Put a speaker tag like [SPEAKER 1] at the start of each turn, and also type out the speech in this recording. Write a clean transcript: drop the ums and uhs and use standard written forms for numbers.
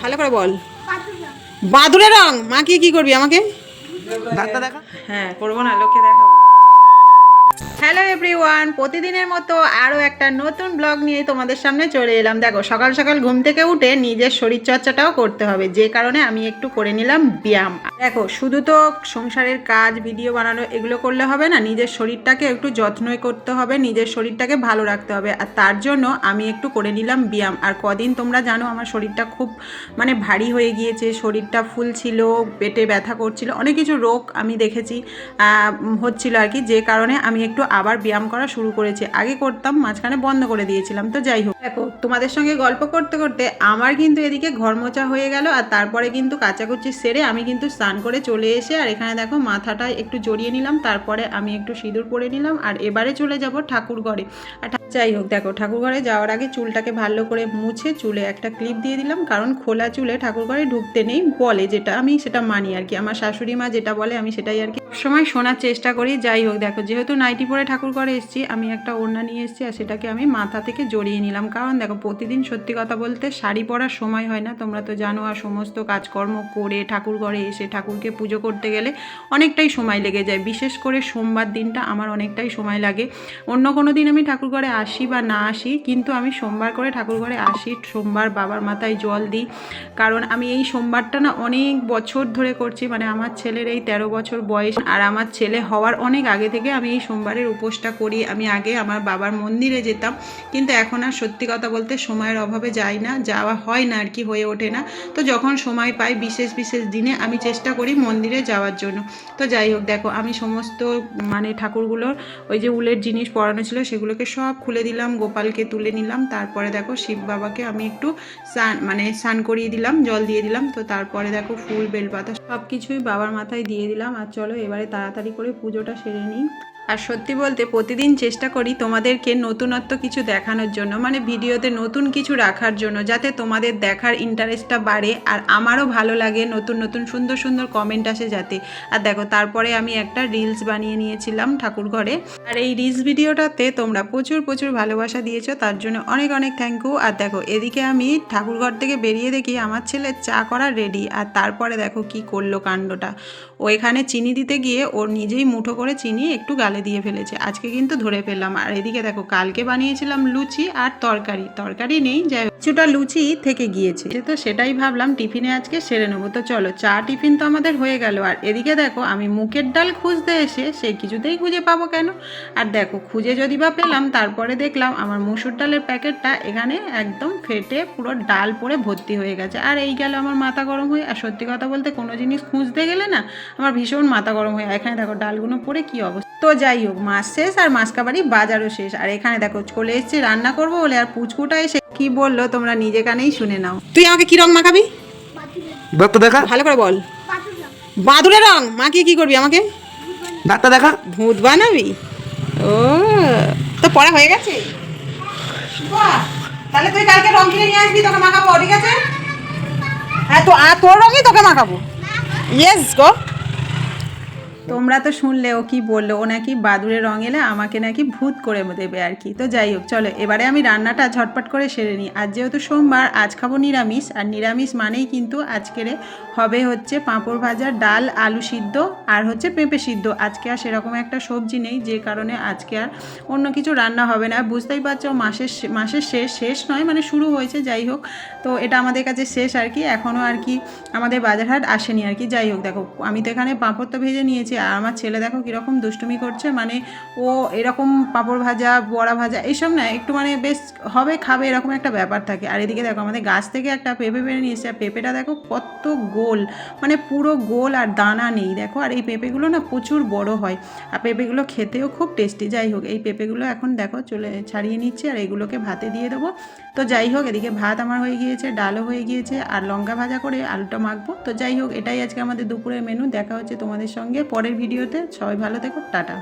[SPEAKER 1] ভালো করে বল। বাদুড়ের রং মা কি করবি আমাকে?
[SPEAKER 2] ডাক্তার দেখা।
[SPEAKER 1] হ্যাঁ করবো না, লোককে দেখাবো। হ্যালো এভরিওয়ান, প্রতিদিনের মতো আরও একটা নতুন ব্লগ নিয়ে তোমাদের সামনে চলে এলাম। দেখো সকাল সকাল ঘুম থেকে উঠে নিজের শরীরচর্চাটাও করতে হবে, যে কারণে আমি একটু করে নিলাম ব্যায়াম। দেখো শুধু তো সংসারের কাজ ভিডিও বানানো এগুলো করলে হবে না, নিজের শরীরটাকে একটু যত্নই করতে হবে, নিজের শরীরটাকে ভালো রাখতে হবে। আর তার জন্য আমি একটু করে নিলাম ব্যায়াম। আর কদিন তোমরা জানো আমার শরীরটা খুব ভারী হয়ে গিয়েছে, শরীরটা ফুল ছিল, পেটে ব্যথা করছিল, অনেক কিছু রোগ আমি দেখেছি হচ্ছিল আর কি, যে কারণে আমি একটু আবার ব্যায়াম করা শুরু করেছি। আগে করতাম, মাঝখানে বন্ধ করে দিয়েছিলাম। তো যাই হোক, দেখো তোমাদের সঙ্গে গল্প করতে করতে আমার কিন্তু এদিকে ঘর মোছা হয়ে গেল। আর তারপরে কিন্তু কাচাকুচি সেরে আমি কিন্তু স্নান করে চলে এসে, আর এখানে দেখো মাথাটা একটু জড়িয়ে নিলাম, তারপরে আমি একটু সিঁদুর পরে নিলাম। আর এবারে চলে যাব ঠাকুর ঘরে। আর যাই হোক, দেখো ঠাকুর ঘরে যাওয়ার আগে চুলটাকে ভালো করে মুছে চুলে একটা ক্লিপ দিয়ে দিলাম, কারণ খোলা চুলে ঠাকুর ঘরে ঢুকতে নেই বলে, যেটা আমি সেটা মানি আর কি। আমার শাশুড়ি মা যেটা বলে আমি সেটাই আর কি সময় শোনার চেষ্টা করি। যাই হোক, দেখো যেহেতু নাইটি পরে ঠাকুর ঘরে এসেছি, আমি একটা ওড়না নিয়ে এসেছি, আর সেটাকে আমি মাথা থেকে জড়িয়ে নিলাম। কারণ দেখো প্রতিদিন সত্যি কথা বলতে শাড়ি পরার সময় হয় না, তোমরা তো জানো। আর সমস্ত কাজকর্ম করে ঠাকুর ঘরে এসে ঠাকুরকে পুজো করতে গেলে অনেকটাই সময় লেগে যায়। বিশেষ করে সোমবার দিনটা আমার অনেকটাই সময় লাগে। অন্য কোনো দিন আমি ঠাকুর ঘরে আসি বা না আসি, কিন্তু আমি সোমবার করে ঠাকুর ঘরে আসি। সোমবার বাবার মাথায় জল দিই, কারণ আমি এই সোমবারটা না অনেক বছর ধরে করছি। আমার ছেলের এই 13 বছর বয়স, আর আমার ছেলে হওয়ার অনেক আগে থেকে আমি এই সোমবারের উপোসটা করি। আমি আগে আমার বাবার মন্দিরে যেতাম, কিন্তু এখন আর সত্যি কথা বলতে সময়ের অভাবে যাই না, যাওয়া হয় না আর কি, হয়ে ওঠে না। তো যখন সময় পাই বিশেষ বিশেষ দিনে আমি চেষ্টা করি মন্দিরে যাওয়ার জন্য। তো যাই হোক, দেখো আমি সমস্ত ঠাকুরগুলোর ওই যে উলের জিনিস পরানো ছিল সেগুলোকে সব খুলে দিলাম, গোপালকে তুলে নিলাম। তারপরে দেখো শিব বাবাকে আমি একটু স্নান করিয়ে দিলাম, জল দিয়ে দিলাম। তো তারপরে দেখো ফুল বেলপাতা সব কিছুই বাবার মাথায় দিয়ে দিলাম। আর চলো এবারে তাড়াতাড়ি করে পুজোটা সেরে নিই। আর সত্যি বলতে প্রতিদিন চেষ্টা করি তোমাদেরকে নতুনত্ব কিছু দেখানোর জন্য, ভিডিওতে নতুন কিছু রাখার জন্য, যাতে তোমাদের দেখার ইন্টারেস্টটা বাড়ে আর আমারও ভালো লাগে, নতুন নতুন সুন্দর সুন্দর কমেন্ট আসে যাতে। আর দেখো তারপরে আমি একটা রিলস বানিয়ে নিয়েছিলাম ঠাকুর ঘরে। আর এই রিলস ভিডিওটাতে তোমরা প্রচুর প্রচুর ভালোবাসা দিয়েছো, তার জন্য অনেক অনেক থ্যাংক ইউ। আর দেখো এদিকে আমি ঠাকুর ঘর থেকে বেরিয়ে দেখি আমার ছেলে চা করা রেডি। আর তারপরে দেখো কি করলো কাণ্ডটা, ও এখানে চিনি দিতে গিয়ে ওর নিজেই মুঠো করে চিনি একটু গালে দিয়ে ফেলেছে। আজকে কিন্তু ধরে পেলাম। আর এদিকে দেখো কালকে বানিয়েছিলাম লুচি আর তরকারি নেই, যাই কিছুটা লুচি থেকে গিয়েছে, তো সেটাই ভাবলাম টিফিনে আজকে সেরে নেবো। তো চলো চা টিফিন তো আমাদের হয়ে গেল। আর এদিকে দেখো আমি মুগের ডাল খুঁজতে এসে সে কিছুতেই খুঁজে পাবো কেন। আর দেখো খুঁজে যদি বা পেলাম, তারপরে দেখলাম আমার মুসুর ডালের প্যাকেটটা এখানে একদম ফেটে পুরো ডাল পরে ভর্তি হয়ে গেছে। আর এই গেল আমার মাথা গরম হয়ে। আর সত্যি কথা বলতে কোনো জিনিস খুঁজতে গেলে না আমার ভীষণ মাথা গরম হয়ে। এখানে দেখো ডালগুলো পরে কি অবস্থা। তো যাই হোক, মাছ শেষ আর মাসকাবাড়ি বাজারও শেষ। আর এখানে দেখো চলে এসেছি রান্না করবো বলে, আর পুচকুটা এসে কি বললো তোমরা নিজে কানেই শুনে নাও। তুই আমাকে কি রং মাখাবি?
[SPEAKER 2] ডাক্তার দেখা।
[SPEAKER 1] ভালো করে বল। বাদুড়ের রং মা কি করবি আমাকে?
[SPEAKER 2] ডাক্তার দেখা।
[SPEAKER 1] ভূত বানাবি? ও তো পড়া হয়ে গেছে। তাহলে তুই কালকে রং কিনে নিয়ে আসবি, তোকে মাখাবো, ঠিক আছে? হ্যাঁ তো তোর রঙই তোকে মাখাবো। Yes go. তোমরা তো শুনলে ও কি বললো, ও নাকি বাদুড়ের রং এলে আমাকে নাকি ভূত করে দেবে আর কি। তো যাই হোক চলো এবারে আমি রান্নাটা ঝটপট করে সেরে নিই। আজ যেহেতু সোমবার, আজ খাবো নিরামিষ। আর নিরামিষ মানেই কিন্তু আজকের হবে হচ্ছে পাঁপড় ভাজা, ডাল, আলু সিদ্ধ আর হচ্ছে পেঁপে সিদ্ধ। আজকে আর সেরকম একটা সবজি নেই, যে কারণে আজকে আর অন্য কিছু রান্না হবে না। বুঝতেই পারছো মাসের শেষ নয়, শুরু হয়েছে। যাই হোক, তো এটা আমাদের কাছে শেষ আর কি, এখনও আর কি আমাদের বাজার হাট আসেনি আর কি। যাই হোক, দেখো আমি তো এখানে পাঁপড় তো ভেজে নিয়েছি। আর আমার ছেলে দেখো কীরকম দুষ্টুমি করছে, ও এরকম পাঁপড় ভাজা, বড়া ভাজা এইসব না একটু বেশ হবে, খাবে, এরকম একটা ব্যাপার থাকে। আর এদিকে দেখো আমাদের গাছ থেকে একটা পেঁপে পেরে নিয়ে এসেছে। আর পেঁপেটা দেখো কত গোল, পুরো গোল, আর দানা নেই দেখো। আর এই পেঁপেগুলো না প্রচুর বড় হয়, আর পেঁপেগুলো খেতেও খুব টেস্টি। যাই হোক, এই পেঁপেগুলো এখন দেখো ছাড়িয়ে নিচ্ছে, আর এগুলোকে ভাতে দিয়ে দেবো। তো যাই হোক, এদিকে ভাত আমার হয়ে গিয়েছে, ডালও হয়ে গিয়েছে, আর লঙ্কা ভাজা করে আলুটা মাখবো। তো যাই হোক, এটাই আজকে আমাদের দুপুরের মেনু। দেখা হচ্ছে তোমাদের সঙ্গে পরের ভিডিওতে। সবাই ভালো থেকো, টাটা।